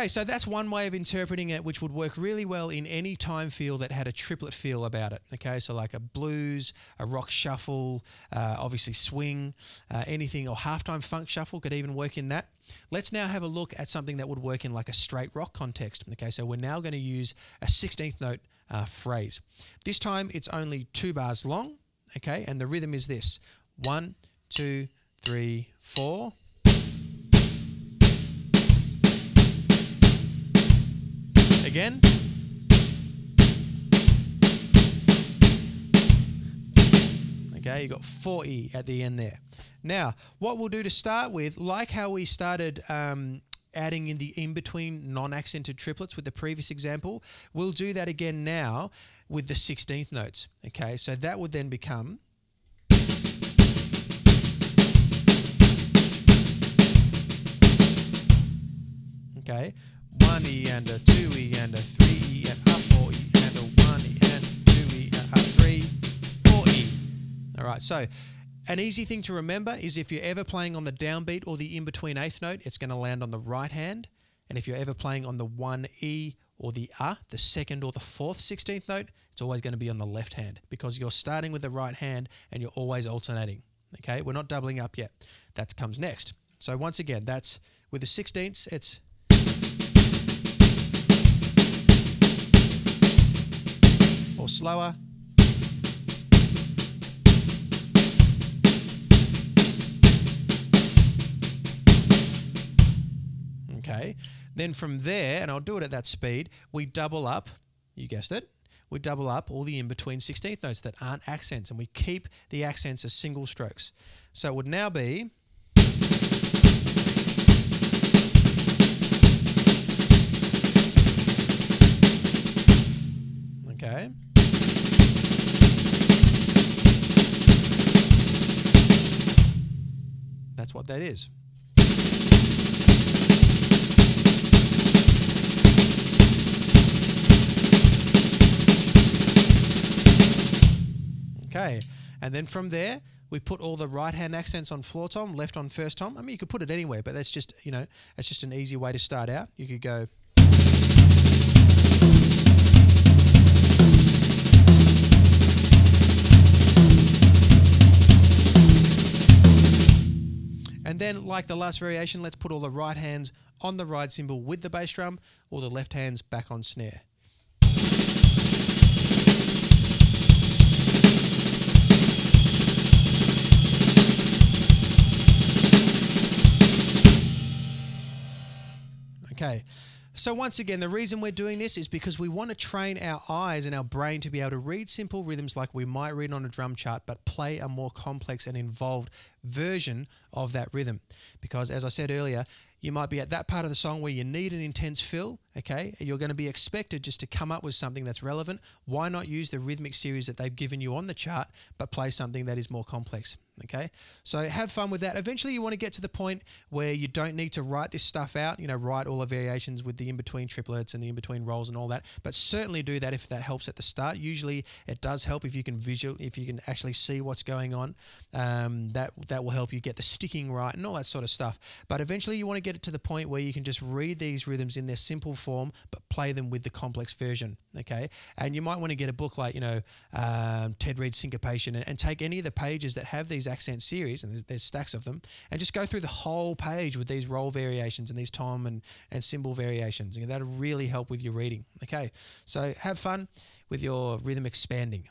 Okay, so that's one way of interpreting it, which would work really well in any time feel that had a triplet feel about it. Okay, so like a blues, a rock shuffle, obviously swing, anything, or halftime funk shuffle could even work in that. Let's now have a look at something that would work in like a straight rock context. Okay, so we're now going to use a 16th note phrase. This time it's only 2 bars long. Okay, and the rhythm is this: 1, 2, 3, 4. Again. Okay, you got 4E at the end there. Now, what we'll do to start with, like how we started adding in the in-between non-accented triplets with the previous example, we'll do that again now with the 16th notes. Okay, so that would then become... Okay, 1E and a 2E and a 3E and a 4E and a 1E and 2E and a 3, 4E. All right, so an easy thing to remember is if you're ever playing on the downbeat or the in-between 8th note, it's going to land on the right hand. And if you're ever playing on the 1E or the the 2nd or the 4th 16th note, it's always going to be on the left hand because you're starting with the right hand and you're always alternating. Okay, we're not doubling up yet. That comes next. So once again, that's with the 16ths, it's... or slower. Okay, then from there, and I'll do it at that speed, we double up, you guessed it, we double up all the in-between 16th notes that aren't accents, and we keep the accents as single strokes. So it would now be... Okay. That's what that is. Okay, and then from there, we put all the right-hand accents on floor tom, left on first tom. I mean, you could put it anywhere, but that's just, you know, that's just an easy way to start out. You could go... And then, like the last variation, let's put all the right hands on the ride cymbal with the bass drum, or the left hands back on snare. Okay, so once again, the reason we're doing this is because we want to train our eyes and our brain to be able to read simple rhythms like we might read on a drum chart, but play a more complex and involved version of that rhythm. Because as I said earlier, you might be at that part of the song where you need an intense fill, okay? You're going to be expected just to come up with something that's relevant. Why not use the rhythmic series that they've given you on the chart, but play something that is more complex, okay? So have fun with that. Eventually you want to get to the point where you don't need to write this stuff out, you know, write all the variations with the in-between triplets and the in-between rolls and all that, but certainly do that if that helps at the start. Usually it does help if you can actually see what's going on. That will help you get the sticking right and all that sort of stuff. But eventually you want to get it to the point where you can just read these rhythms in their simple form, but play them with the complex version, okay? And you might want to get a book like, you know, Ted Reed's Syncopation and take any of the pages that have these accent series, and there's stacks of them, and just go through the whole page with these roll variations and these tom and cymbal variations. You know, that'll really help with your reading, okay? So have fun with your rhythm expanding.